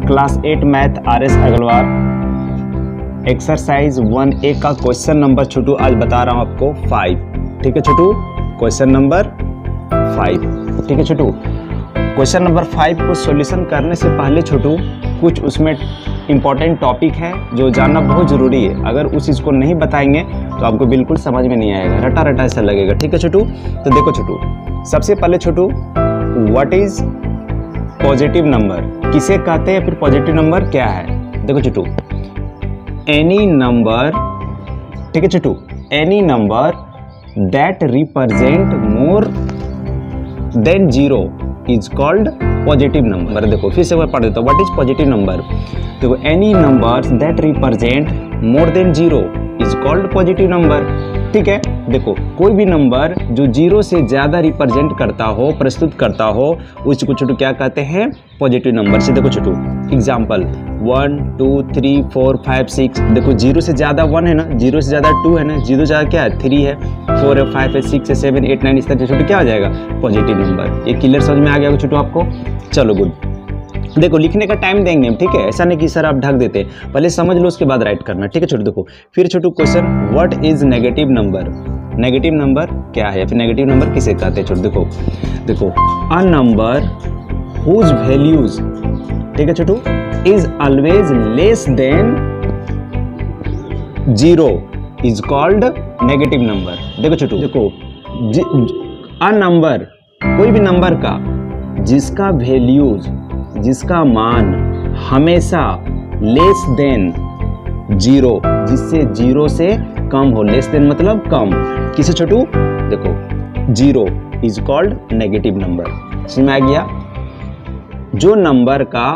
Class 8 मैथ RS Agarwal exercise 1A का question number छोटू आज बता रहा हूँ आपको 5। ठीक है छोटू, क्वेश्चन नंबर 5। ठीक है छोटू, क्वेश्चन नंबर 5 को सॉल्यूशन करने से पहले छोटू कुछ उसमें इंपॉर्टेंट टॉपिक है जो जानना बहुत ज़रूरी है। अगर उस चीज़ को नहीं बताएंगे तो आपको बिल्कुल समझ में नहीं आएगा, रटा रटा ऐसा लगेगा। ठीक है छोटू, तो देखो छोटू, सबसे पहले छोटू व्हाट इज पॉजिटिव नंबर, किसे कहते हैं, फिर पॉजिटिव नंबर क्या है। देखो छोटू, एनी नंबर, ठीक है Chhotu, any number that represent more than zero is called positive number. देखो फिर से मैं पढ़ देता हूँ, व्हाट इज पॉजिटिव नंबर। देखो any numbers that represent more than zero is called positive number. ठीक है, देखो कोई भी नंबर जो जीरो से ज़्यादा रिप्रेजेंट करता हो, प्रस्तुत करता हो, उसको छोटू क्या कहते हैं, पॉजिटिव नंबर से। देखो छोटू एग्जाम्पल 1 2 3 4 5 6। देखो जीरो से ज़्यादा 1 है ना, जीरो से ज़्यादा 2 है ना, जीरो से ज़्यादा क्या है 3 है, 4 है, 5 है, 6 है, 7 8 9, इस तरह छोटू क्या हो जाएगा, पॉजिटिव नंबर। ये क्लियर समझ में आ गया छोटू आपको। चलो गुड, देखो लिखने का टाइम देंगे हम, ठीक है, ऐसा नहीं कि सर आप ढक देते, पहले समझ लो उसके बाद राइट करना। ठीक है छोटू, देखो फिर Chhotu question, what is negative number, negative number क्या है, फिर नेगेटिव नंबर किसे कहते हैं। छोटू देखो, देखो अ नंबर हुज वैल्यूज, ठीक है Chhotu, is always less than zero is called negative number. देखो छोटू, देखो अ नंबर, कोई भी नंबर का जिसका वैल्यूज, जिसका मान हमेशा लेस देन जीरो, जिससे जीरो से कम हो, लेस देन मतलब कम, किसे छोटू, देखो zero is called negative number. समझ में आ गया। जो नंबर का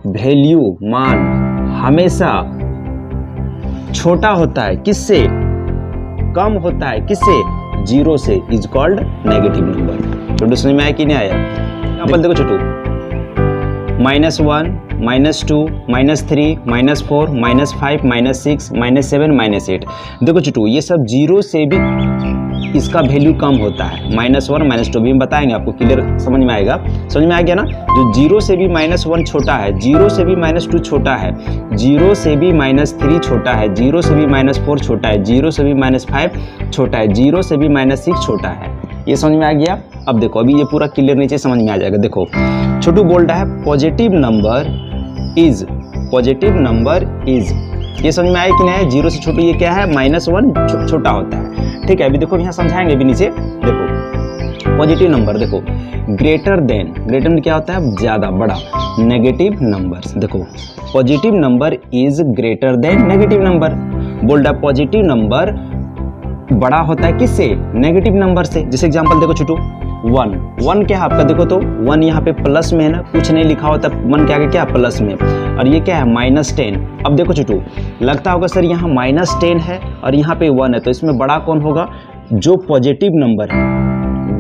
वैल्यू, मान हमेशा छोटा होता है, किससे, कम होता है, किससे, जीरो से, इज कॉल्ड नेगेटिव नंबर। छोटू समझ में आया कि नहीं आया। यहाँ पर देखो छोटू, -1, -2, -3, -4, -5, -6, -7, -8। देखो छोटू ये सब जीरो से भी इसका वैल्यू कम होता है, -1 -2 भी हम बताएंगे आपको, क्लियर समझ में आएगा। समझ में आ गया ना। जो जीरो से भी -1 छोटा है, जीरो से भी -2 छोटा है, जीरो से भी -3 छोटा है, जीरो से भी -4 छोटा है, जीरो से भी -5 छोटा है, जीरो से भी -6 छोटा है। ये समझ में आ गया। अब देखो अभी ये पूरा क्लियर नीचे समझ में आ जाएगा। देखो छोटू बोल रहा है positive number is, positive number is, ये समझ में आया कि नहीं। जीरो से छोटू ये क्या है, -1 छोटा होता है। ठीक है, अभी देखो यहाँ समझाएंगे अभी नीचे। देखो पॉजिटिव नंबर, देखो ग्रेटर देन, ग्रेटर में क्या होता है, ज्यादा, बड़ा, नेगेटिव नंबर। देखो positive number is greater then negative number. बोल रहा है पॉजिटिव नंबर बड़ा होता है किससे, नेगेटिव नंबर से। जैसे एग्जांपल देखो छोटू 1 क्या है आपका, देखो तो 1 यहाँ पे प्लस में है ना, कुछ नहीं लिखा होता, 1 क्या है, क्या प्लस में, और ये क्या है -10। अब देखो छोटू लगता होगा सर यहाँ -10 है और यहाँ पे 1 है, तो इसमें बड़ा कौन होगा, जो पॉजिटिव नंबर है।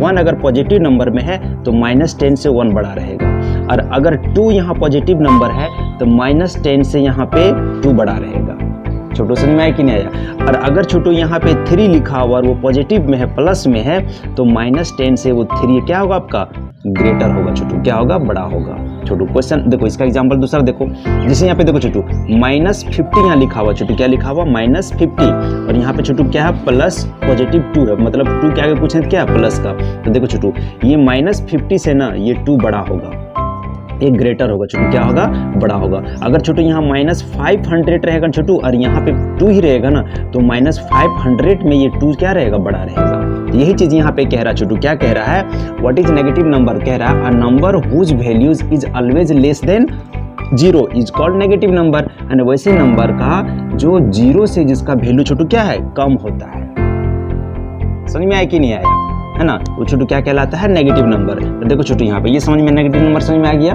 1 अगर पॉजिटिव नंबर में है तो -10 से 1 बड़ा रहेगा, और अगर 2 यहाँ पॉजिटिव नंबर है तो -10 से यहाँ पे 2 बड़ा रहेगा। छोटू समझ में आया कि नहीं आया। और अगर छोटू यहाँ पे 3 लिखा हुआ और वो पॉजिटिव में है, प्लस में है, तो -10 से वो 3 क्या होगा आपका, ग्रेटर होगा। छोटू क्या होगा, बड़ा होगा। छोटू क्वेश्चन देखो, इसका एग्जांपल दूसरा देखो, जैसे यहाँ पे देखो छोटू -50 यहाँ लिखा हुआ, छोटू क्या लिखा हुआ, -50, और यहाँ पे छोटू क्या है, प्लस पॉजिटिव 2 है, मतलब 2 के आगे कुछ नहीं, क्या है, प्लस का। तो देखो छोटू ये -50 से ना ये 2 बड़ा होगा, एक ग्रेटर होगा। छोटू क्या होगा, बड़ा होगा। अगर छोटू यहाँ -500 रहेगा छोटू और यहाँ पे 2 ही रहेगा ना, तो -500 में ये 2 क्या रहेगा, बड़ा रहेगा। यही चीज यहाँ पे कह रहा है छोटू, क्या कह रहा है, व्हाट इज नेगेटिव नंबर, कह रहा है a number whose values is always less than zero is called negative number. And वैसे नंबर का जो जीरो से जिसका वैल्यू छोटू क्या है, कम होता है। समझ में आया कि नहीं आया, है ना, वो छोटू क्या कहलाता है, नेगेटिव नंबर। तो देखो छोटू यहाँ पे ये समझ में, नेगेटिव नंबर समझ में आ गया।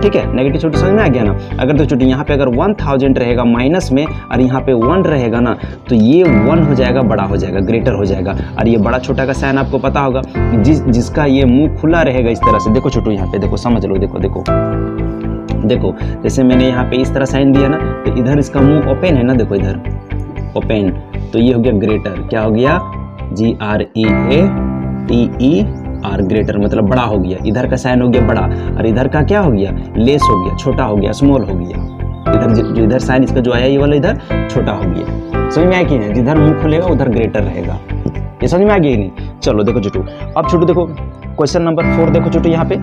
ठीक है, नेगेटिव छोटू समझ में आ गया ना। अगर तो छोटू यहाँ पे अगर 1000 रहेगा माइनस में और यहाँ पे 1 रहेगा ना, तो ये 1 हो जाएगा, बड़ा हो जाएगा, ग्रेटर हो जाएगा। और ये बड़ा छोटा का साइन आपको पता होगा, जिसका ये मुंह खुला रहेगा इस तरह से। देखो छोटू यहाँ पे देखो, समझ लो, देखो देखो देखो, जैसे मैंने यहाँ पे इस तरह साइन दिया ना, तो इधर इसका मुंह ओपन है ना, देखो इधर ओपन, तो ये हो गया ग्रेटर। क्या हो गया, GREATER आर ग्रेटर मतलब बड़ा हो गया, इधर का साइन हो गया बड़ा और इधर का क्या हो गया लेस हो गया, छोटा हो गया, स्मॉल हो गया। इधर जो इधर साइन इसका जो आया ये वाला इधर छोटा हो गया। समझ में आया कि नहीं? जिधर मुंह खुलेगा उधर ग्रेटर रहेगा। ये समझ में आ गया नहीं? चलो देखो छोटू, अब छोटू देखो क्वेश्चन नंबर 4 देखो छोटू, यहाँ पे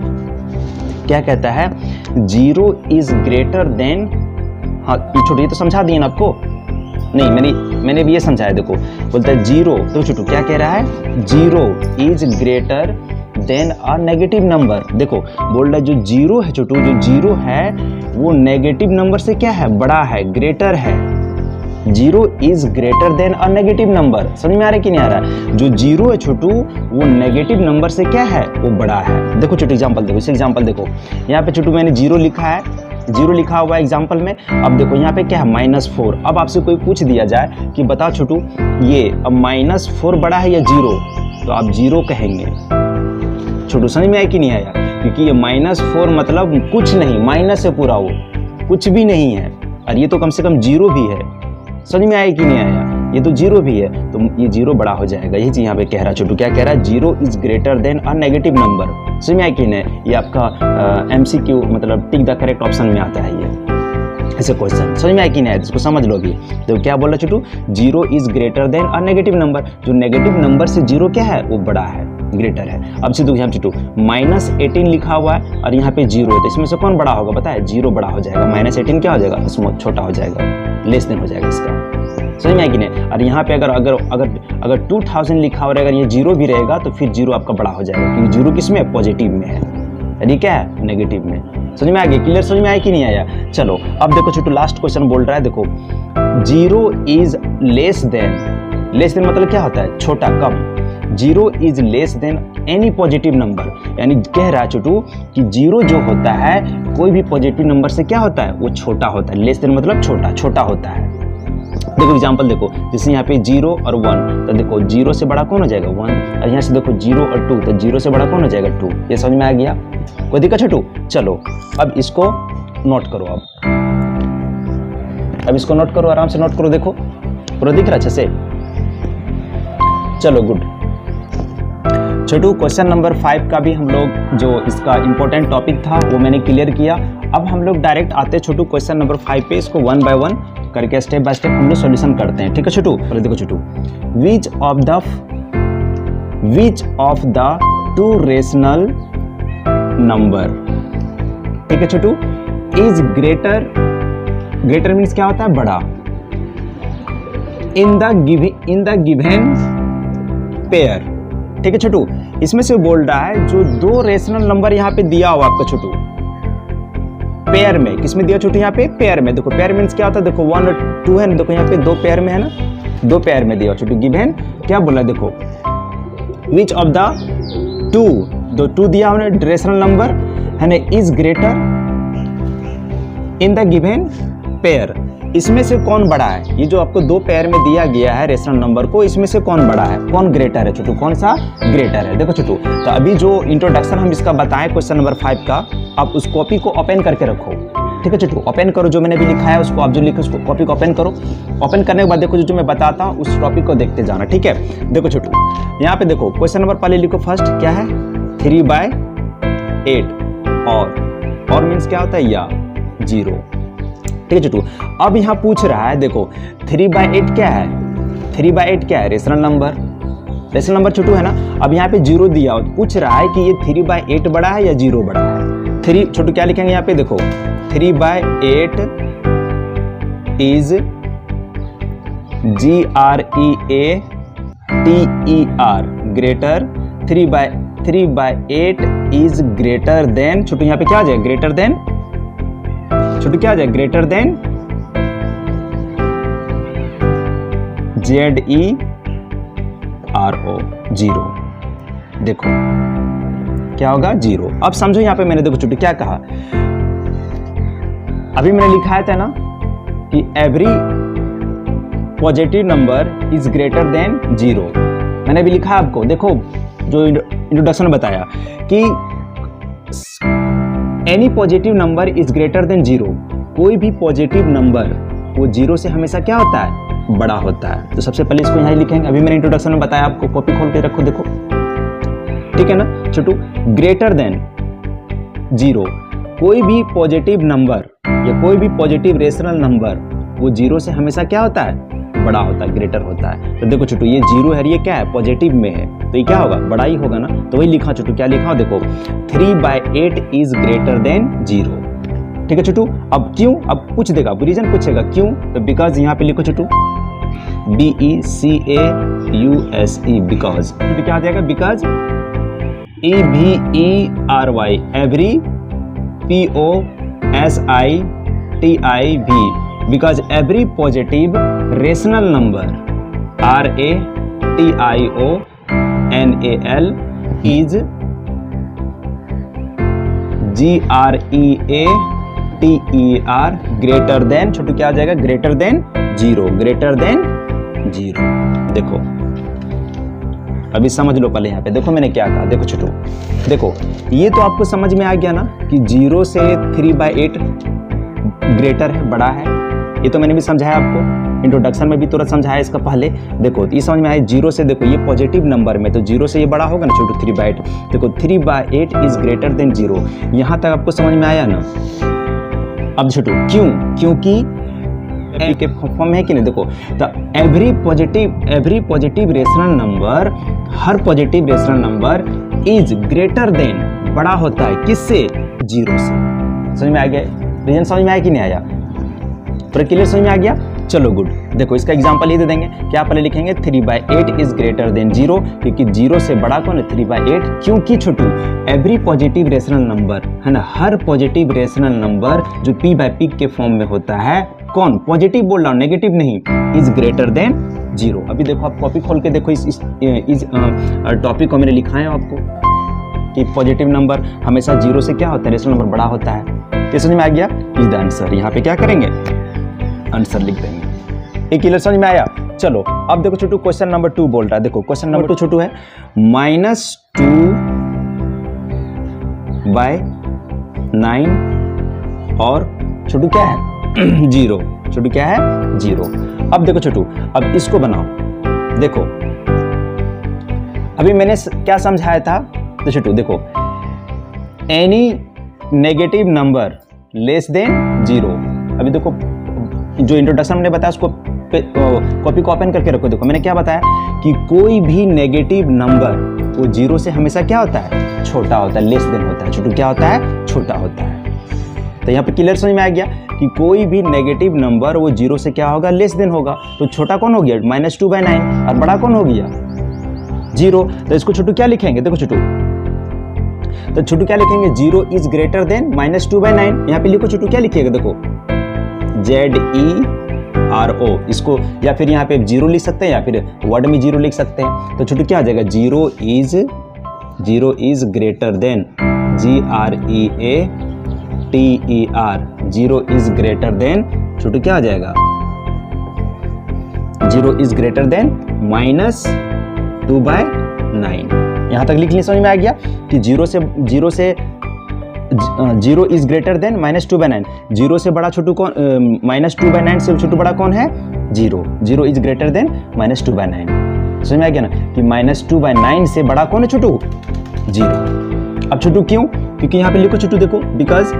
क्या कहता है 0 इज ग्रेटर देन, हाँ छोटू ये तो समझा दिए ना आपको, नहीं मैंने भी ये समझाया। देखो बोलता है 0, तो छोटू क्या कह रहा है 0 is greater then a negative number. देखो बोल रहा है जो 0 है छोटू, जो 0 है वो नेगेटिव नंबर से क्या है बड़ा है, ग्रेटर है। 0 is greater then a negative number. समझ में आ रहा है कि नहीं आ रहा है? जो 0 है छोटू वो नेगेटिव नंबर से क्या है वो बड़ा है। देखो छोटू एग्जांपल देखो, इसे एग्जांपल देखो, यहाँ पे छोटू मैंने 0 लिखा है, 0 लिखा हुआ है एग्जाम्पल में। अब देखो यहाँ पे क्या है -4। अब आपसे कोई पूछ दिया जाए कि बता छोटू ये अब -4 बड़ा है या 0, तो आप 0 कहेंगे। छोटू समझ में आया कि नहीं आया? क्योंकि ये -4 मतलब कुछ नहीं, माइनस है पूरा, वो कुछ भी नहीं है, और ये तो कम से कम 0 भी है। समझ में आया कि नहीं आया? ये तो 0 भी है, तो ये 0 बड़ा हो जाएगा। यही चीज यहाँ पे कह रहा है छोटू, क्या कह रहा है 0 is greater then a negative number. समझ में आया कि नहीं? ये आपका MCQ मतलब टिक द करेक्ट ऑप्शन में आता है ये ऐसे क्वेश्चन। समझ में आया कि नहीं आया? इसको समझ लो अभी। तो क्या बोल रहा छोटू 0 is greater then a negative number. जो नेगेटिव नंबर से 0 क्या है वो बड़ा है, ग्रेटर है। अब से यहाँ छोटू -18 लिखा हुआ है और यहाँ पे 0 है, तो इसमें से कौन बड़ा होगा पता है? 0 बड़ा हो जाएगा। -18 क्या हो जाएगा? स्मॉल छोटा हो जाएगा, लेस देन हो जाएगा इसका। समझ में आया कि नहीं? और यहाँ पे अगर 2000 लिखा हो अगर ये 0 भी रहेगा तो फिर 0 आपका बड़ा हो जाएगा, क्योंकि 0 किस में? पॉजिटिव में है, यानी क्या है? नेगेटिव में। समझ में आ गया? क्लियर? समझ में आया कि नहीं आया? चलो अब देखो छोटू लास्ट क्वेश्चन बोल रहा है, देखो 0 इज लेस देन मतलब क्या होता है? छोटा, कम। 0 is less than any positive number, यानी कह रहा है छोटू कि 0 जो होता है कोई भी पॉजिटिव नंबर से क्या होता है? वो छोटा होता है। लेस देन मतलब छोटा होता है। देखो एग्जांपल देखो, जैसे यहाँ पे 0 और 1, तो देखो 0 से बड़ा कौन हो जाएगा? 1। और यहाँ से देखो 0 और 2, तो 0 से बड़ा कौन हो जाएगा? 2। ये समझ में आ गया? कोई दिक्कत छोटू? चलो अब इसको नोट करो। अब इसको नोट करो, आराम से नोट करो। देखो पूरा दिख रहा है अच्छे से? चलो गुड। छोटू क्वेश्चन नंबर 5 का भी हम लोग जो इसका इंपॉर्टेंट टॉपिक था वो मैंने क्लियर किया। अब हम लोग डायरेक्ट आते छोटू क्वेश्चन नंबर 5 पे। इसको 1 बाय 1 करके स्टेप बाय स्टेप हम लोग सॉल्यूशन करते हैं। ठीक है छोटू? पहले देखो छोटू, which of the 2 rational number, ठीक है छोटू, इज ग्रेटर मीन्स क्या होता है? बड़ा, इन द गिवन पेयर। ठीक है छोटू? इसमें से बोल रहा है जो 2 रेशनल नंबर यहाँ पे दिया हुआ आपका छोटू पेयर में, किसमें दिया छोटू? यहाँ पे पेयर में। देखो पेयर मीन्स क्या होता है? देखो 1 और 2 है ना, देखो यहाँ पे 2 पेयर में है ना, 2 पेयर में दिया छोटू। गिवन क्या बोला? देखो विच ऑफ द 2 दिया हमने रेशनल नंबर है ना, is greater in the given pair. इसमें से कौन बड़ा है? ये जो आपको 2 पेयर में दिया गया है रेशनल नंबर को, इसमें से कौन बड़ा है, कौन ग्रेटर है छोटू? कौन सा ग्रेटर है? देखो छोटू, तो अभी जो इंट्रोडक्शन हम इसका बताएं क्वेश्चन नंबर 5 का, आप उस कॉपी को ओपन करके रखो। ठीक है छोटू? ओपन करो, जो मैंने भी लिखा है उसको, आप जो लिखे उसको कॉपी को ओपन करो। ओपन करने के बाद देखो जो मैं बताता हूँ उस टॉपिक को देखते जाना। ठीक है? देखो छोटू यहाँ पे देखो क्वेश्चन नंबर पहले लिखो फर्स्ट, क्या है? 3/8 और मीन्स क्या होता है? या 0। ठीक है छोटू? अब यहाँ पूछ रहा है, देखो 3/8 क्या है? 3/8 क्या है? रेशनल नंबर छोटू है ना। अब यहाँ पे 0 दिया हो, पूछ रहा है कि ये 3/8 बड़ा है या 0 बड़ा है। 3 छोटू क्या लिखेंगे यहाँ पे? देखो 3/8 is GREATER greater, 3/8 is greater than, छोटू यहाँ पे क्या आ जाए? ग्रेटर देन, छोटू क्या आ जाए? Greater than ZERO 0। देखो क्या होगा? 0। अब समझो यहाँ पे मैंने देखो छोटू क्या कहा, अभी मैंने लिखा था ना कि every positive number is greater then 0। मैंने भी लिखा आपको, देखो जो इंट्रोडक्शन में बताया कि any positive number is greater then 0। कोई भी पॉजिटिव नंबर वो 0 से हमेशा क्या होता है? बड़ा होता है। तो सबसे पहले इसको यहाँ लिखेंगे। अभी मैंने इंट्रोडक्शन में बताया आपको, कॉपी खोल के रखो देखो। ठीक है ना छोटू। ग्रेटर देन 0, कोई भी पॉजिटिव नंबर या कोई भी पॉजिटिव रेशनल नंबर वो 0 से हमेशा क्या होता है, बड़ा होता है, ग्रेटर होता है। तो देखो छोटू ये 0 है, ये क्या है, पॉजिटिव में है, तो ये क्या होगा, बड़ा ही होगा ना। तो वही लिखा छोटू, क्या लिखा, देखो 3/8 इज ग्रेटर देन 0। ठीक है छोटू। अब क्यों, अब पूछ देगा, रीजन पूछेगा क्यों, तो बिकॉज यहाँ पे लिखो छोटू BECAUSE, बिकॉज। तो क्या आ जाएगा, because EVERY, every, POSITIV, because every positive rational number RATIONAL is GREATER greater than, छोटू क्या आ जाएगा, ग्रेटर देन 0, ग्रेटर देन 0। देखो अभी समझ लो पहले यहाँ पे, देखो मैंने क्या कहा, देखो छोटू, देखो ये तो आपको समझ में आ गया ना कि 0 से 3/8 ग्रेटर है, बड़ा है। ये तो मैंने भी समझाया आपको, इंट्रोडक्शन में भी तुरंत समझाया इसका पहले। देखो ये समझ में आया, 0 से, देखो ये पॉजिटिव नंबर में, तो 0 से ये बड़ा होगा ना छोटू, 3/8। देखो 3/8 इज ग्रेटर देन 0, यहाँ तक आपको समझ में आया ना। अब छोटू क्यों, क्योंकि के फॉर्म है कि नहीं, देखो तो every positive rational number, her positive rational number is greater than, बड़ा होता है किससे, 0 से। समझ में आ गया, रीजन समझ में आया कि नहीं आया, पूरा क्लियर समझ में आ गया। चलो गुड। देखो इसका एग्जांपल ये दे देंगे, क्या पहले लिखेंगे 3/8 इज ग्रेटर देन 0, क्योंकि 0 से बड़ा कौन है, 3/8। क्योंकि छोटू एवरी पॉजिटिव रेशनल नंबर है ना, हर पॉजिटिव रेशनल नंबर जो P/P के फॉर्म में होता है, कौन, पॉजिटिव बोल रहा हूँ, नेगेटिव नहीं, इज ग्रेटर देन 0। अभी देखो आप कॉपी खोल के देखो, इस टॉपिक को मैंने लिखा है आपको कि पॉजिटिव नंबर हमेशा 0 से क्या होता है, रेशनल नंबर बड़ा होता है। क्या समझ में आ गया, इज द आंसर। यहाँ पे क्या करेंगे, आंसर लिख देंगे। एक क्लियर समझ में आया। चलो अब देखो छोटू क्वेश्चन नंबर 2 बोल रहा है, देखो क्वेश्चन नंबर 2 छोटू है -2/9 और छोटू क्या है 0, छोटू क्या है 0। अब देखो छोटू, अब इसको बनाओ, देखो अभी मैंने क्या समझाया था, तो छोटू देखो any negative number less than 0। अभी देखो जो इंट्रोडक्शन मैंने बताया उसको कॉपी को ओपन करके रखो। देखो मैंने क्या बताया कि कोई भी नेगेटिव नंबर वो 0 से हमेशा क्या होता है, छोटा होता है, लेस देन होता है। छोटू क्या होता है, छोटा होता है। तो यहाँ पे क्लियर समझ में आ गया कि कोई भी नेगेटिव नंबर वो 0 से क्या होगा, लेस देन होगा। तो छोटा कौन हो गया, -2/9, और बड़ा कौन हो गया, 0। तो इसको छोटू क्या लिखेंगे, देखो छोटू, तो छोटू क्या लिखेंगे, 0 इज ग्रेटर देन -2/9। यहाँ पे लिखो छोटू, क्या लिखिएगा, देखो ZERO, इसको या फिर यहाँ पे 0 लिख सकते हैं या फिर वर्ड में 0 लिख सकते हैं। तो छोटू क्या आ जाएगा, 0 is greater than GREATER, 0 is greater than, छोटू क्या आ जाएगा, 0 इज ग्रेटर देन -2/9। यहाँ तक लिख ली, समझ में आ गया कि 0 इज ग्रेटर देन -2/9। 0 से बड़ा छोटू कौन, -2/9 से छोटू बड़ा कौन है, 0 इज ग्रेटर देन -2/9। समझ में आ गया ना कि -2/9 से बड़ा कौन है छोटू, 0। अब छोटू क्यों, क्योंकि यहाँ पे लिखो छोटू, देखो बिकॉज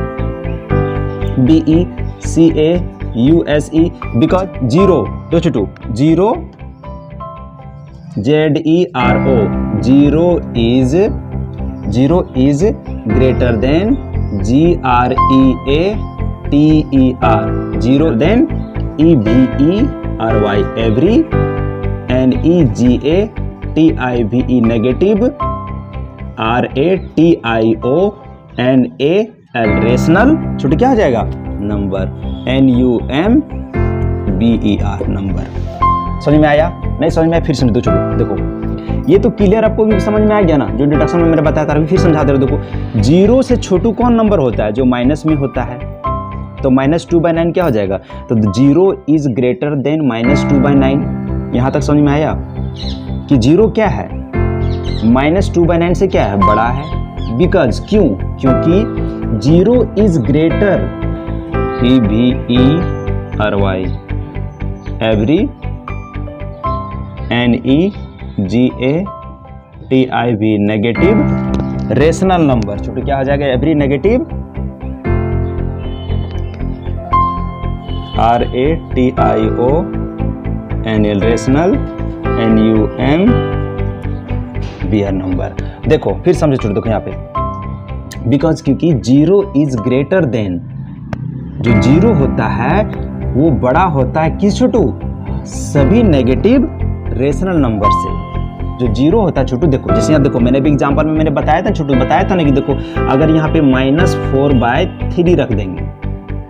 BECAUSE, बिकॉज 0, तो छोटू 0 ZERO, 0 is greater than GREATER, 0 than EVERY, every, NEGATIVE, negative, RATIONAL, rational, छोटू क्या आ जाएगा, नंबर, NUMBER, नंबर। समझ में आया, नहीं समझ में आया, फिर समझ दो छोटू। देखो ये तो क्लियर आपको भी समझ में आ गया ना, जो इंट्रोडक्शन में मैंने बताया था, अभी फिर समझा दे रहा हूं। देखो 0 से छोटू कौन नंबर होता है, जो माइनस में होता है, तो -2/9 क्या हो जाएगा, तो 0 इज ग्रेटर देन -2/9। यहाँ तक समझ में आया कि 0 क्या है, -2/9 से क्या है, बड़ा है। बिकॉज क्यों, क्योंकि 0 is greater, EVERY, every, NEGATIVE, TIV negative rational number. छोटू क्या हो जाएगा? Every negative RATIONL rational NUMBR number. देखो फिर समझो छोटू, देखो यहाँ पे बिकॉज क्योंकि जीरो इज ग्रेटर देन, जो जीरो होता है वो बड़ा होता है किस छोटू? सभी नेगेटिव रेशनल नंबर से। जो जीरो होता है छोटू, देखो जैसे यहाँ देखो मैंने भी एग्जांपल में मैंने बताया था छोटू, बताया था ना कि देखो अगर यहाँ पे -4/3 रख देंगे,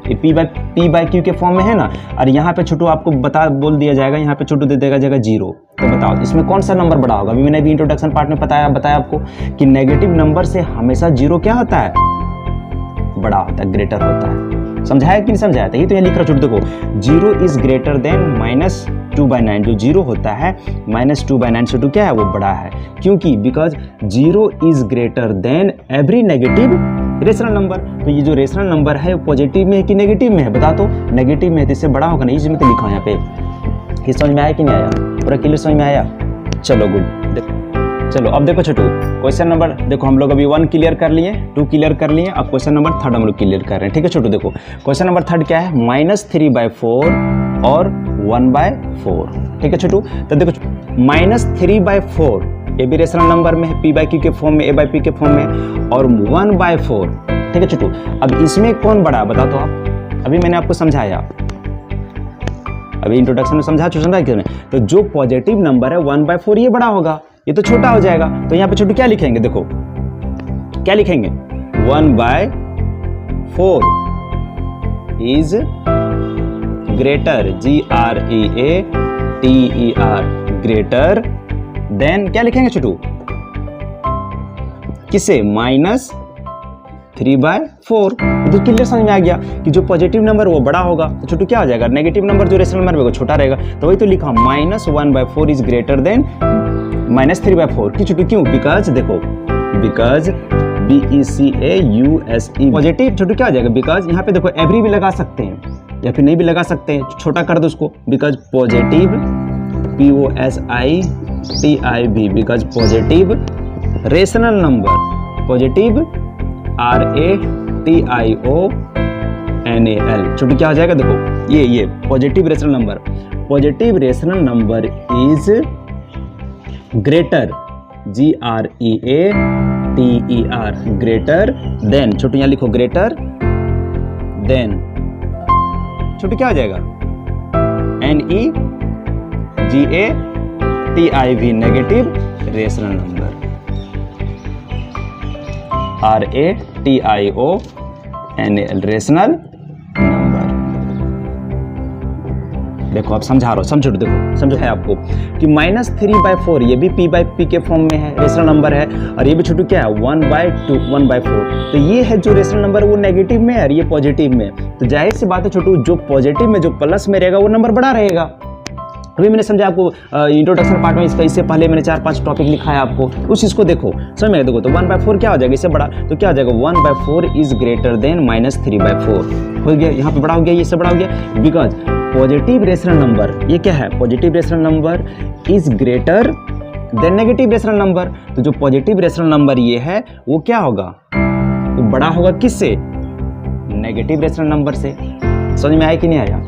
ये P/Q के फॉर्म में है ना, और यहाँ पे छोटू आपको बोल दिया जाएगा, यहाँ पे छोटू दे देगा जाएगा 0, तो बताओ इसमें कौन सा नंबर बड़ा होगा? अभी मैंने भी इंट्रोडक्शन पार्ट में बताया आपको कि नेगेटिव नंबर से हमेशा जीरो क्या होता है? बड़ा होता है, ग्रेटर होता है। समझाया कि नहीं समझाया था? ये तो यहाँ लिख रहा छोटू, देखो जीरो इज ग्रेटर देन -2/9। जो जीरो होता है -2/9 छोटू क्या है? वो बड़ा है। क्योंकि because zero is greater then every negative rational number. तो ये जो रेशनल नंबर है वो पॉजिटिव में है कि नेगेटिव में है? बता तो। नेगेटिव में है तो इससे बड़ा होगा ना, इसमें तो लिखा है यहाँ पे। ये समझ में आया कि नहीं आया? पूरा क्लियर समझ में आया? चलो गुड। चलो अब देखो छोटू, क्वेश्चन नंबर देखो हम लोग अभी 1 क्लियर कर लिए, 2 क्लियर कर लिए, अब क्वेश्चन नंबर 3 हम लोग क्लियर कर रहे हैं। ठीक है छोटू, देखो क्वेश्चन नंबर 3 क्या है? -3/4 और 1/4। ठीक है छोटू, तो देखो -3/4 ये भी रेशनल नंबर में है, P/Q के फॉर्म में, A/P के फॉर्म में, और 1/4। ठीक है छोटू, अब इसमें कौन बड़ा बता तो आप? अभी मैंने आपको समझाया, अभी इंट्रोडक्शन में समझा कि तो जो पॉजिटिव नंबर है 1/4 ये बड़ा होगा, ये तो छोटा हो जाएगा। तो यहाँ पे छोटू क्या लिखेंगे? देखो क्या लिखेंगे? 1/4 is greater, GREATER greater then, क्या लिखेंगे छोटू? किसे? -3/4। तो क्लियर समझ में आ गया कि जो पॉजिटिव नंबर वो बड़ा होगा, तो छोटू क्या हो जाएगा? नेगेटिव नंबर जो रेशनल नंबर है वो छोटा रहेगा। तो वही तो लिखा -1/4 इज ग्रेटर देन -3/4 की छोटू। क्यों? बिकॉज देखो, बिकॉज BECAUSE पॉजिटिव छोटू क्या हो जाएगा? बिकॉज यहाँ पे देखो एवरी भी लगा सकते हैं या फिर नहीं भी लगा सकते हैं, छोटा कर दो उसको। Because positive POSITIV, because positive rational number, positive RATIONAL छोटू क्या हो जाएगा? देखो ये positive rational number, positive rational number is greater, GREATER greater than, छोटू यहाँ लिखो ग्रेटर देन, छोटू क्या हो जाएगा? NEGATIV negative rational number, RATIONAL rational number. देखो अब समझा रहा हूँ, समझो देखो, समझो है आपको कि -3/4 ये भी P/P के फॉर्म में है, रेशनल नंबर है, और ये भी छोटू क्या है? 1/4। तो ये है जो रेशनल नंबर वो नेगेटिव में है और ये पॉजिटिव में। तो जाहिर सी बात है छोटू, जो पॉजिटिव में जो प्लस में रहेगा वो नंबर बड़ा रहेगा। अभी मैंने समझा आपको इंट्रोडक्शन पार्ट में, इससे पहले मैंने 4-5 टॉपिक लिखा है आपको, उस चीज़ को देखो समझ में। देखो तो 1/4 क्या हो जाएगा? इससे बड़ा तो क्या हो जाएगा? 1/4 इज ग्रेटर देन -3/4 हो गया, यहाँ पे बड़ा हो गया, ये से बड़ा हो गया। बिकॉज पॉजिटिव रेशनल नंबर ये क्या है? Positive rational number is greater then negative rational number. तो जो पॉजिटिव रेशनल नंबर ये है वो क्या होगा? वो बड़ा होगा किससे? नेगेटिव रेशनल नंबर से। समझ में आया कि नहीं आया?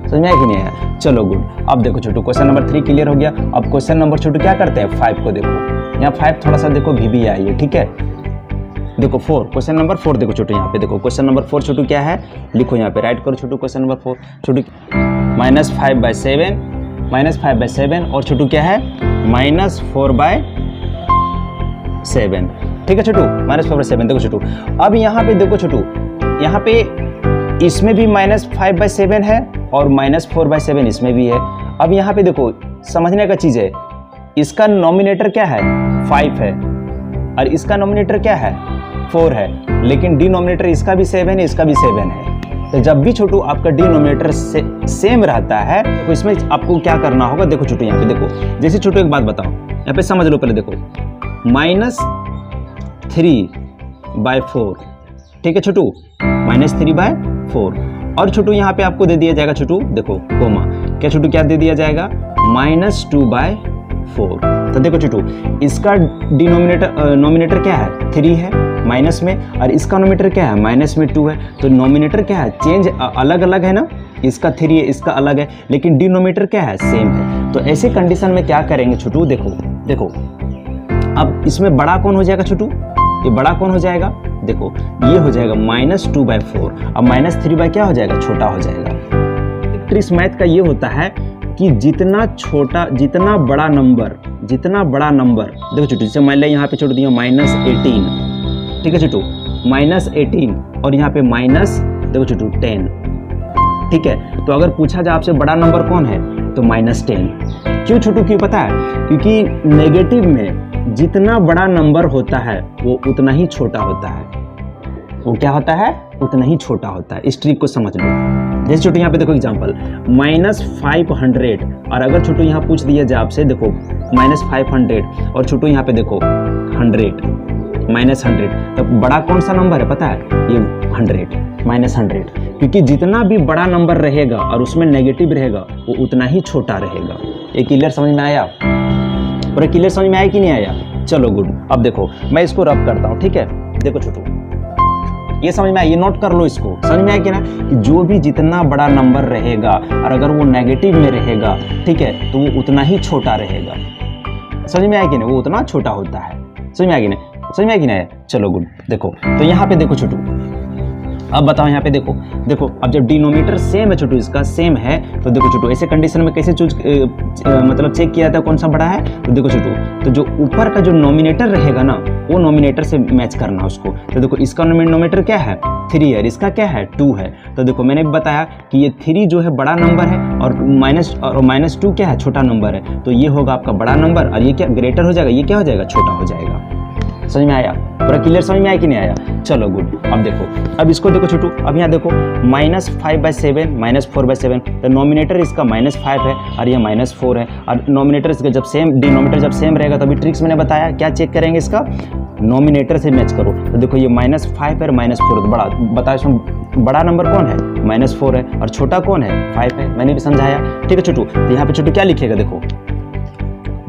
समझ में आया कि नहीं आया? चलो गुड। अब देखो छोटू क्वेश्चन नंबर 3 क्लियर हो गया। अब क्वेश्चन नंबर छोटू क्या करते हैं? 5 को देखो, यहाँ 5 थोड़ा सा देखो भी आई है, ठीक है। देखो 4, क्वेश्चन नंबर 4 देखो छोटू, यहाँ पे देखो क्वेश्चन नंबर 4 छोटू क्या है? लिखो यहाँ पे, राइट करो छोटू क्वेश्चन नंबर 4 छोटू। -5/7 और छोटू क्या है? -4/7। ठीक है छोटू, -4/7। देखो छोटू अब यहाँ पे देखो छोटू, यहाँ पे इसमें भी -5/7 है और -4/7 इसमें भी है। अब यहाँ पे देखो समझने का चीज़ है, इसका नॉमिनेटर क्या है? 5 है और इसका नॉमिनेटर क्या है? 4 है, लेकिन डिनोमिनेटर इसका भी 7 है, इसका भी 7 है। तो जब भी छोटू आपका डिनोमिनेटर सेम रहता है तो इसमें आपको क्या करना होगा? देखो छोटू यहाँ पे देखो, जैसे छोटू एक बात बताओ, यहाँ पे समझ लो पहले। देखो -3/4, ठीक है छोटू, -3/4। और छोटू यहाँ पे आपको दे दिया जाएगा छोटू, देखो कोमा, क्या छोटू क्या दे दिया जाएगा? -2/4। 4। तो देखो छोटू, इसका नोमिनेटर क्या है 3 है माइनस में, और इसका नोमिनेटर क्या है माइनस में 2 है। तो नोमिनेटर क्या है चेंज अलग अलग है ना, इसका 3 है इसका अलग है, लेकिन डिनोमिनेटर क्या है सेम है। तो ऐसे कंडीशन में क्या करेंगे छोटू, देखो अब इसमें बड़ा कौन हो जाएगा छोटू, ये बड़ा कौन हो जाएगा, देखो ये हो जाएगा -2/4। अब -3 क्या हो जाएगा, छोटा हो जाएगा। ट्रिक्स मैथ का ये होता है कि जितना बड़ा नंबर देखो छोटू, जैसे मान लिया यहाँ पे छोड़ दिया -18, ठीक है छोटू, -18 और यहाँ पे देखो छोटू 10, ठीक है। तो अगर पूछा जाए आपसे बड़ा नंबर कौन है तो -10। क्यों छोटू, क्यों पता है, क्योंकि नेगेटिव में जितना बड़ा नंबर होता है वो उतना ही छोटा होता है, वो क्या होता है उतना ही छोटा होता है। इस ट्रिक को समझ लो। जैसे छोटू यहाँ पे देखो एग्जांपल -500, और अगर छोटू यहाँ पूछ दिया जाए आपसे, देखो -500 और छोटू यहाँ पे देखो 100 -100, तो बड़ा कौन सा नंबर है पता है, ये 100 क्योंकि जितना भी बड़ा नंबर रहेगा और उसमें नेगेटिव रहेगा वो उतना ही छोटा रहेगा। ये क्लियर समझ में आया, पूरा क्लियर समझ में आया कि नहीं आया? चलो गुड। अब देखो मैं इसको रब करता हूँ, ठीक है। देखो छोटू ये समझ में आया, ये नोट कर लो इसको, समझ में आया कि ना, कि जो भी जितना बड़ा नंबर रहेगा और अगर वो नेगेटिव में रहेगा, ठीक है, तो वो उतना ही छोटा रहेगा। समझ में आया कि नहीं, वो उतना छोटा होता है। समझ में आया कि नहीं, समझ में आया कि नहीं? चलो गुड। देखो तो यहाँ पे देखो छोटू, अब बताओ यहाँ पे देखो अब जब डिनोमिनेटर सेम है छोटू, इसका सेम है, तो देखो छोटू ऐसे कंडीशन में कैसे मतलब चेक किया जाता है कौन सा बड़ा है। तो देखो छोटू, तो जो ऊपर का जो नोमिनेटर रहेगा ना, वो नोमिनेटर से मैच करना उसको। तो देखो इसका नोमिनेटर क्या है 3 है, इसका क्या है 2 है। तो देखो मैंने बताया कि ये 3 जो है बड़ा नंबर है और -2 क्या है छोटा नंबर है। तो ये होगा आपका बड़ा नंबर और ये क्या ग्रेटर हो जाएगा, ये क्या हो जाएगा छोटा हो जाएगा। समझ में आया, पूरा क्लियर समझ में आया कि नहीं आया? चलो गुड। अब देखो, अब इसको देखो छोटू, अब यहाँ देखो -5/7 -4/7, तो नोमिनेटर इसका -5 है और ये -4 है, और नोमिनेटर इसका डिनोमिनेटर जब सेम रहेगा तभी ट्रिक्स मैंने बताया क्या चेक करेंगे, इसका नोमिनेटर से मैच करो। तो देखो ये -5 है और -4 बड़ा, बताओ इसमें बड़ा नंबर कौन है -4 है और छोटा कौन है 5 है, मैंने भी समझाया, ठीक है छोटू। तो यहाँ पे छोटू क्या लिखेगा, देखो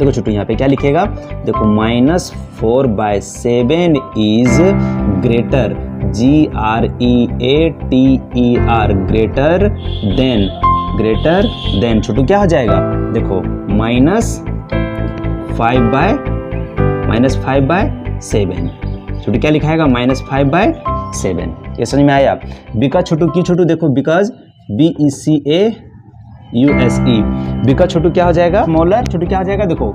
छोटू यहाँ पे क्या लिखेगा, देखो -4/7 इज ग्रेटर ग्रेटर देन छोटू क्या हो जाएगा, देखो -5/7 छोटू क्या लिखाएगा -5/7। ये समझ में आया? बिकॉज छोटू की छोटू देखो, बिकॉज BECAUSE बिकॉज छोटू क्या हो जाएगा, स्मॉलर छोटू क्या हो जाएगा, देखो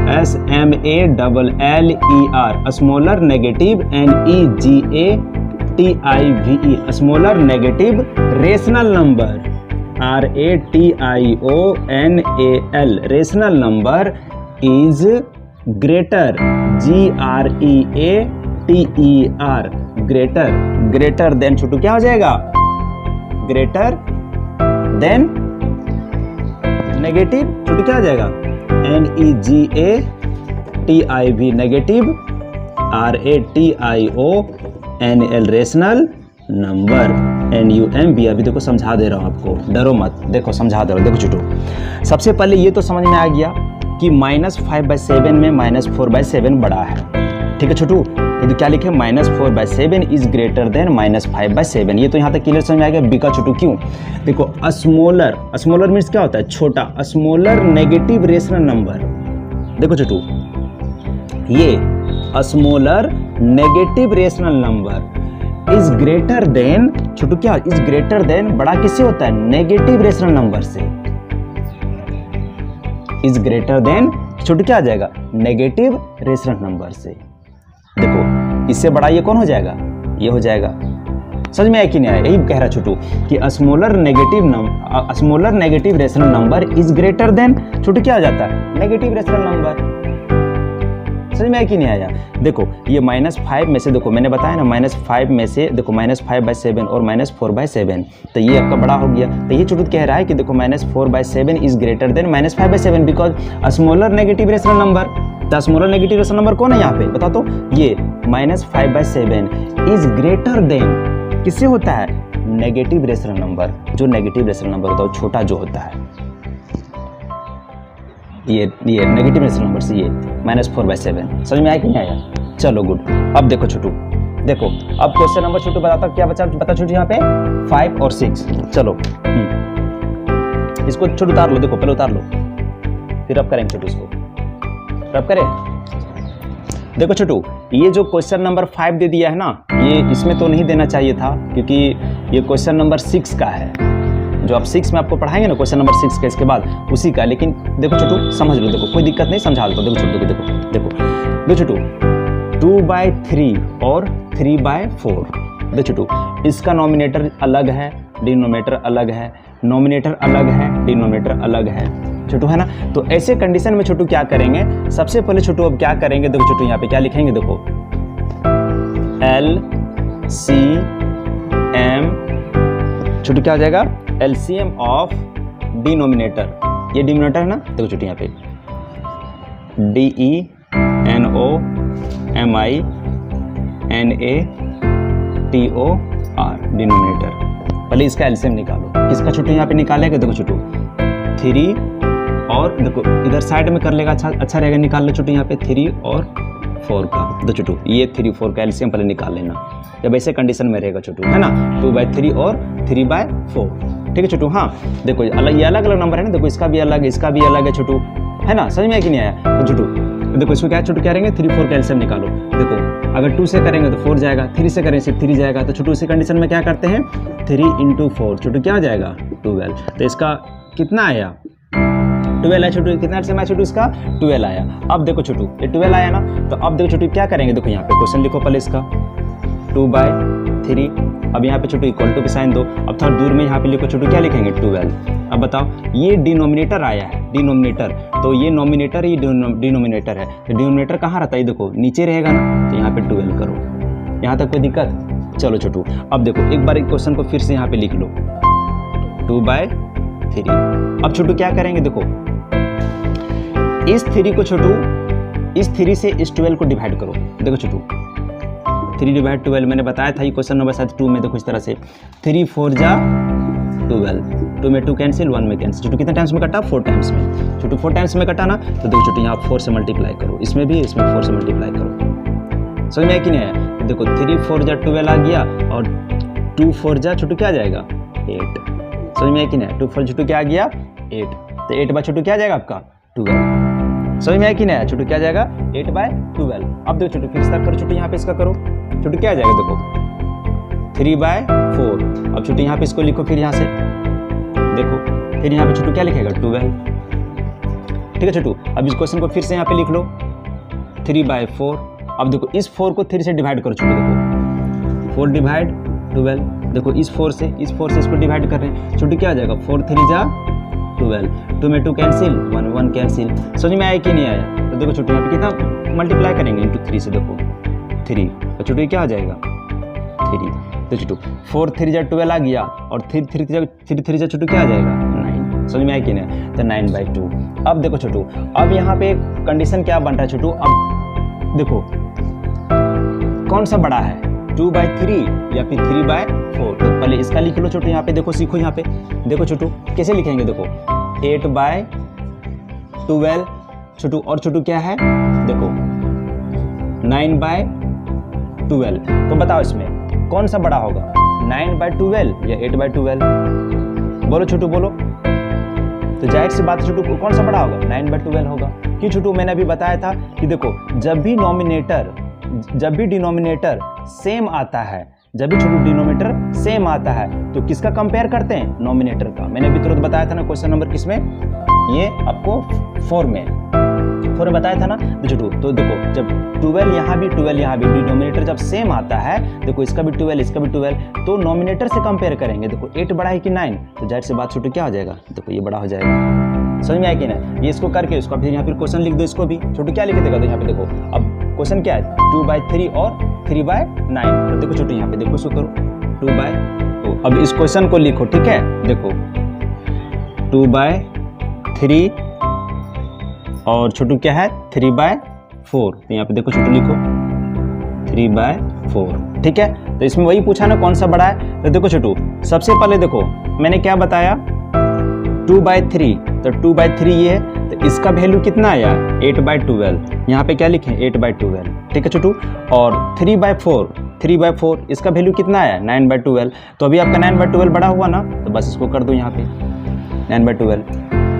SMALLER smaller negative NEGATIVE smaller negative rational number RATIONAL rational number is greater GREATER greater than छोटू क्या हो जाएगा, ग्रेटर देन नेगेटिव छोटू क्या आ जाएगा NEGATIV negative RATIONAL rational number NUMB। अभी देखो समझा दे रहा हूँ आपको, डरो मत, देखो समझा दे रहा हूँ। देखो छोटू सबसे पहले ये तो समझ में आ गया कि -5/7 में -4/7 बड़ा है, ठीक है छोटू। तो क्या लिखे -4/7 इज ग्रेटर देन -5/7। ये तो यहाँ तक क्लियर समझ में आ गया। बिकॉज छोटू क्यों, देखो स्मॉलर मीन्स क्या होता है छोटा, स्मॉलर नेगेटिव रेशनल नंबर। देखो छोटू ये smaller negative rational number is greater than छोटू क्या इज ग्रेटर देन बड़ा किससे होता है, नेगेटिव रेशनल नंबर से। इज ग्रेटर देन छोटू क्या आ जाएगा, नेगेटिव रेशनल नंबर से। देखो इससे बड़ा ये कौन हो जाएगा, ये हो जाएगा। समझ में आया कि नहीं आया? यही कह रहा छोटू कि smaller negative rational number is greater than छोटू क्या आ जाता है, नेगेटिव रेशनल नंबर। समझ में आया कि नहीं आया? देखो ये -5 में से, देखो मैंने बताया ना -5 में से देखो -5/7 और -4/7, तो ये आपका बड़ा हो गया। तो ये छोटू कह रहा है कि देखो -4/7 is greater then -5/7 because smaller negative rational number. तो स्मॉलर नेगेटिव रेशनल नंबर कौन है यहाँ पे बता तो, ये -5/7 इज ग्रेटर देन किससे होता है, नेगेटिव रेशनल नंबर। जो नेगेटिव रेशनल नंबर होता है वो छोटा जो होता है। ये नेगेटिव रेशनल नंबर ये -4/7। समझ में आया कि नहीं आया? चलो गुड। अब देखो छोटू, देखो अब क्वेश्चन नंबर छोटू बताता क्या बता छोटू यहाँ पे 5 और 6। चलो इसको छोटू उतार लो, देखो पहले उतार लो फिर अब करेंगे छोटू इसको। अब करें, देखो छोटू ये जो क्वेश्चन नंबर 5 दे दिया है ना, ये इसमें तो नहीं देना चाहिए था क्योंकि ये क्वेश्चन नंबर 6 का है, जो आप 6 में आपको पढ़ाएंगे ना क्वेश्चन नंबर 6 का इसके बाद उसी का। लेकिन देखो छोटू समझ लो, देखो कोई दिक्कत नहीं, समझा दो। देखो छोटू देखो छोटू 2/3 और 3/4। देखो छोटू इसका नॉमिनेटर अलग है, डिनोमिनेटर अलग है, नॉमिनेटर अलग है, डिनोमिनेटर अलग है छोटू, है ना। तो ऐसे कंडीशन में छोटू क्या करेंगे, सबसे पहले छोटू अब क्या करेंगे, देखो छोटू यहाँ पे क्या लिखेंगे, देखो LCM छोटू क्या हो जाएगा, LCM ऑफ डिनोमिनेटर, ये डिनोमिनेटर है ना, देखो छोटू यहाँ पे DENOMINATOR डिनोमिनेटर। पहले इसका एलसीएम निकालो, किसका छोटू यहाँ पे निकालेगा, देखो छोटू 3 और देखो इधर साइड में कर लेगा, अच्छा रहेगा, निकाल लो छोटू यहाँ पे 3 और 4 का। देखो छोटू ये 3 4 का एलसीएम पहले निकाल लेना, जब ऐसे कंडीशन में रहेगा छोटू, है ना, 2/3 और 3/4। ठीक है छोटू। हाँ देखो ये अलग अलग नंबर है ना, देखो इसका भी अलग है, इसका भी अलग है छोटू, है ना, समझ में आया कि नहीं आया? तो छोटू देखो इसको क्या छोटू क्या करेंगे, 3 4 का एलसीएम निकालो। देखो अगर 2 से करेंगे तो 4 जाएगा, 3 से करेंगे सिर्फ 3 जाएगा। तो छोटू इसी कंडीशन में क्या करते हैं, 3 × 4 छोटू क्या हो जाएगा 12। तो इसका कितना आया 12 आया छोटू, कितना एलसीएम आया छोटू इसका 12 आया। अब देखो छोटू ये 12 आया ना, तो अब देखो छोटू क्या करेंगे, देखो यहाँ पे क्वेश्चन लिखो पहले इसका 2/3। अब यहाँ पे छोटू इक्वल टू के साइन दो, अब थोड़ा दूर में यहाँ पे लिखो छोटू क्या लिखेंगे 12। अब बताओ ये डिनोमिनेटर आया है, डिनोमिनेटर, तो ये नॉमिनेटर ये डिनोमिनेटर है, तो डिनोमिनेटर कहाँ रहता है, देखो नीचे रहेगा ना, तो यहाँ पे 12 करो। यहाँ तक कोई दिक्कत? चलो छोटू अब देखो एक बार एक क्वेश्चन को फिर से यहाँ पे लिख लो 2/3। अब छोटू क्या करेंगे, देखो इस 3 को छोटू इस 3 से इस 12 को डिवाइड करो। देखो छोटू 3/12 मैंने बताया था, ये क्वेश्चन नंबर 2 में देखो इस तरह से 3 4 जा 12, 2 में 2 कैंसिल, 1 में कैंसिल। छोटू कितने टाइम्स में कटा, 4 टाइम्स में। छोटू 4 टाइम्स में कटा ना, तो देखो छोटू यहाँ 4 से मल्टीप्लाई करो, इसमें भी इसमें 4 से मल्टीप्लाई करो। समझ में आया कि नहीं आया? तो देखो 3 4 जा 12 आ गया और 2 4 जा छोटू क्या आ जाएगा 8। समझ में आया कि नहीं? 2 4 छोटू क्या आ गया 8, तो 8 छोटू क्या आ जाएगा आपका 12। समझ में आया कि नहीं आया? छोटू क्या आ जाएगा 8/12। अब देखो छोटू फिर स्टार्ट करो, छोटू यहाँ पे इसका करो, छोटू क्या आ जाएगा देखो 3/4। अब छोटू यहाँ पे इसको लिखो, फिर यहाँ से देखो, फिर यहाँ पे छोटू क्या लिखेगा 12। ठीक है छोटू, अब इस क्वेश्चन को फिर से यहाँ पे लिख लो 3/4। अब देखो इस 4 को 3 से डिवाइड करो छोटू, देखो 4 डिवाइड 12, देखो इस 4 से इसको डिवाइड कर रहे हैं छोटू, क्या आ जाएगा 4 3 जा 12, 2 में 2 कैंसिल, 1 कैंसिल। समझ में आया कि नहीं आया? तो देखो छोटू यहाँ पे कितना मल्टीप्लाई करेंगे इंटू 3 से, देखो 3, तो छोटू क्या आ जाएगा 3। तो छोटू 4 3 जा 12 आ गया और 3 3 जा छोटू क्या आ जाएगा 9। समझ में आया कि नहीं? तो 9/2। अब देखो छोटू अब यहाँ पे कंडीशन क्या बन रहा है छोटू, अब देखो कौन सा बड़ा है 2/3 या फिर 3/4। तो पहले इसका लिख लो छोटू, यहाँ पे देखो सीखो, यहाँ पे देखो छोटू कैसे लिखेंगे, देखो 8/12 छोटू, और छोटू क्या है देखो 9/12। तो बताओ इसमें कौन सा बड़ा होगा 9/12 या 8/12? बोलो छोटू बोलो। तो जाहिर सी बात छोटू कौन सा बड़ा होगा 9/12 होगा। क्यों छोटू? मैंने अभी बताया था कि देखो जब भी डिनोमिनेटर सेम आता है, जब भी छोटू डिनोमिनेटर सेम आता है तो किसका कंपेयर करते हैं, नॉमिनेटर का। मैंने अभी तुरंत बताया था ना क्वेश्चन नंबर किसमें, ये आपको 4 में बताया था ना। तो देखो जब 12 यहाँ भी डिनोमिनेटर जब सेम आता है, देखो इसका भी 12 इसका भी 12, तो नॉमिनेटर से कंपेयर करेंगे। देखो 8 बड़ा है कि 9, तो जाहिर से बात छोटू क्या हो जाएगा, देखो ये बड़ा हो जाएगा। समझ में आया कि नहीं? ये इसको करके इसको फिर यहाँ फिर क्वेश्चन लिख दो, इसको भी छोटू क्या लिख देगा, तो यहाँ पे देखो अब क्वेश्चन क्या है 2/3 और 3/9। तो देखो छोटू यहाँ पे देखो इसको करो 2/2। अब इस क्वेश्चन को लिखो, ठीक है, देखो 2/3 और छोटू क्या है 3/4। तो यहाँ पे देखो छोटू लिखो 3/4, ठीक है। तो इसमें वही पूछा ना कौन सा बड़ा है। तो देखो छोटू सबसे पहले देखो मैंने क्या बताया 2/3, तो 2/3 ये है, तो इसका वैल्यू कितना आया 8/12। यहाँ पे क्या लिखें 8/12, ठीक है छोटू। और 3/4 इसका वैल्यू कितना आया 9/12। तो अभी आपका 9/12 बड़ा हुआ ना, तो बस इसको कर दो यहाँ पे 9/12।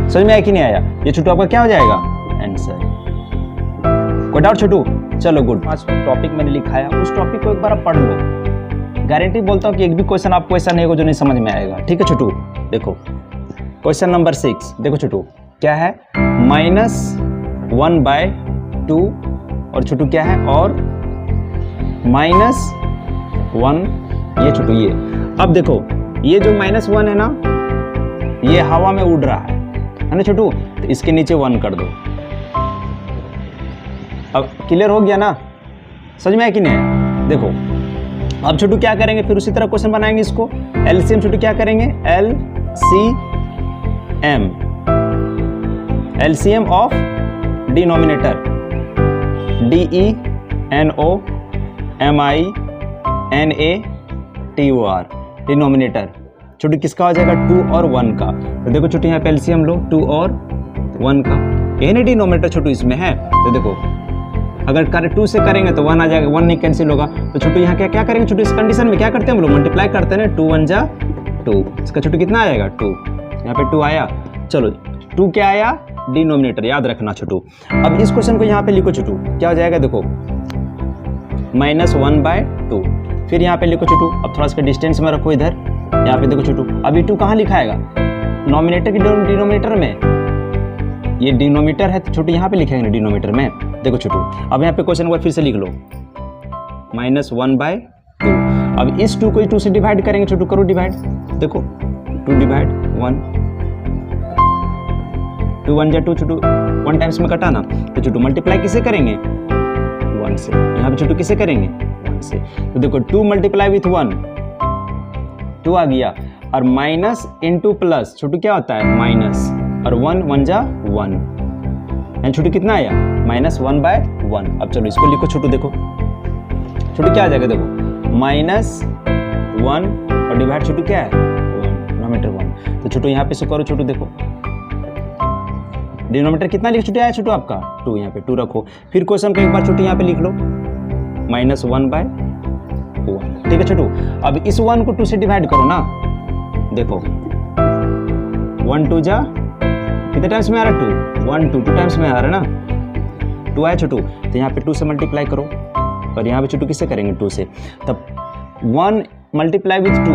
समझ में आया कि नहीं आया? ये छोटू आपका क्या हो जाएगा आंसर। कोई डाउट छोटू? चलो गुड। आज टॉपिक मैंने लिखा है, उस टॉपिक को एक बार आप पढ़ लो। गारंटी बोलता हूँ कि एक भी क्वेश्चन आपको ऐसा नहीं होगा जो नहीं समझ में आएगा, ठीक है छोटू। देखो क्वेश्चन नंबर 6, देखो छोटू क्या है -1/2 और छोटू क्या है और -1 ये छोटू ये। अब देखो ये जो -1 है ना, ये हवा में उड़ रहा है ना छोटू, तो इसके नीचे 1 कर दो। अब क्लियर हो गया ना, समझ में आया कि नहीं? देखो अब छोटू क्या करेंगे, फिर उसी तरह क्वेश्चन बनाएंगे इसको। एलसीएम छोटू क्या करेंगे, LCM of denominator, DENOMINATOR, denominator छोटू किसका हो जाएगा 2 और 1 का। तो देखो छोटू यहाँ पे एलसीएम लो 2 और 1 का, यही ना डिनोमिनेटर छोटू इसमें है। तो देखो अगर 2 से करेंगे तो 1 आ जाएगा, 1 नहीं कैंसिल होगा। तो छोटू यहाँ क्या करेंगे छोटू, इस कंडीशन में क्या करते हैं हम लोग मल्टीप्लाई करते हैं ना, 2 1 जा 2, इसका छोटू कितना आएगा 2, यहाँ पे 2 आया। चलो 2 क्या आया डिनोमिनेटर, याद रखना छोटू। अब इस क्वेश्चन को यहाँ पे लिखो छोटू, क्या हो जाएगा देखो -1/2, फिर यहाँ पे लिखो छोटू। अब थोड़ा इसका डिस्टेंस में रखो इधर, यहाँ पे देखो छोटू। अभी 2 कहाँ लिखा आएगा, नॉमिनेटर की डिनोमिनेटर में, ये डिनोमिनेटर है तो छोटू यहाँ पे लिखेंगे ना डिनोमिनेटर में। देखो छोटू अब यहाँ पे क्वेश्चन नंबर फिर से लिख लो -1/2। अब इस 2 को 2 से डिवाइड करेंगे छोटू, करो डिवाइड। देखो 2 डिवाइड 1, 2 1 जा 2 छोटू, 1 टाइम्स में कटा ना, तो छोटू मल्टीप्लाई किसे करेंगे 1 से। यहाँ पे छोटू किसे करेंगे 1 से। तो देखो 2 मल्टीप्लाई विथ 1 2 आ गया, और माइनस इंटू प्लस छोटू क्या होता है माइनस, और 1 1 जा 1, यानी छोटू कितना आया -1/1। अब चलो इसको लिखो छोटू, देखो छोटू क्या आ जाएगा, देखो -1 और डिवाइड छोटू क्या है 1, डिनोमिनेटर 1। तो छोटू यहाँ पे से करो छोटू, देखो डिनोमिनेटर कितना लिख छोटू आया छोटू आपका 2, यहाँ पे 2 रखो। फिर क्वेश्चन को एक बार छोटू यहाँ पे लिख लो -1/1, ठीक है छोटू। अब इस 1 को 2 से डिवाइड करो ना, देखो 1 2 जा कितने टाइम्स में आ रहा है 2, 1 2 टाइम्स में आ रहा है ना, 2 आया छोटू। तो यहाँ पे 2 से मल्टीप्लाई करो, और यहाँ पे छोटू किससे करेंगे 2 से। तब 1 मल्टीप्लाई विथ 2,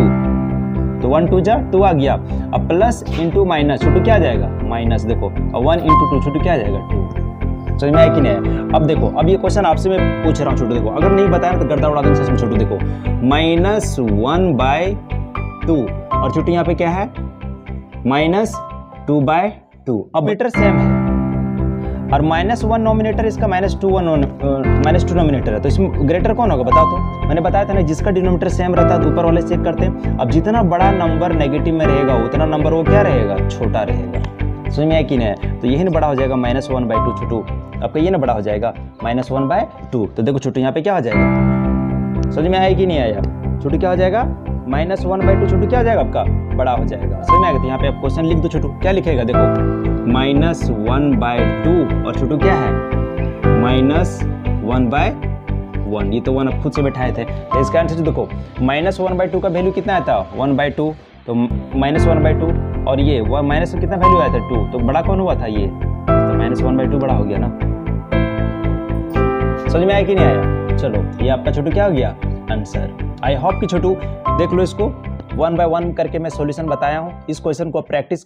तो 1 2 जा 2 आ गया। अब प्लस इंटू माइनस छोटू क्या आ जाएगा माइनस, देखो और 1 इंटू 2 छोटू क्या आ जाएगा 2। समझ में आया कि नहीं? अब देखो अब ये क्वेश्चन आपसे मैं पूछ रहा हूँ छोटू, देखो अगर नहीं बताया तो गर्दा उड़ा देंगे सच में छोटू। देखो -1/2 और छोटू यहाँ पे क्या है -2/2। अब मीटर सेम है, और -1 नॉमिनेटर इसका -2 नॉमिनेटर है, तो इसमें ग्रेटर कौन होगा बताओ तो। मैंने बताया था ना जिसका डिनोमिनेटर सेम रहता है तो ऊपर वाले चेक करते हैं। अब जितना बड़ा नंबर नेगेटिव में रहेगा उतना नंबर वो क्या रहेगा छोटा रहेगा। समझ में आया कि नहीं? तो यही ना बड़ा हो जाएगा -1/2 छोटू, आपका ये ना बड़ा हो जाएगा -1/2। तो देखो छोटू यहाँ पे क्या हो जाएगा, समझ में आया कि नहीं आया छोटू, क्या हो जाएगा -1/2 छोटू क्या हो जाएगा आपका बड़ा हो जाएगा। समझ में आएगा? तो यहाँ पे आप क्वेश्चन लिख दो छोटू, क्या लिखेगा देखो -1/2 और छोटू क्या है -1/1। ये तो 1 आप खुद से बैठाए थे, तो इसका आंसर देखो -1/2 का वैल्यू कितना आया था 1/2, तो -1/2 और ये माइनस में कितना वैल्यू आया था 2, तो बड़ा कौन हुआ था ये, तो -1/2 बड़ा हो गया ना। समझ में आया कि नहीं आया? चलो ये आपका छोटू क्या हो गया आंसर। आई होप कि छोटू देख लो इसको 1 by 1 करके मैं सॉल्यूशन बताया हूँ। इस क्वेश्चन को प्रैक्टिस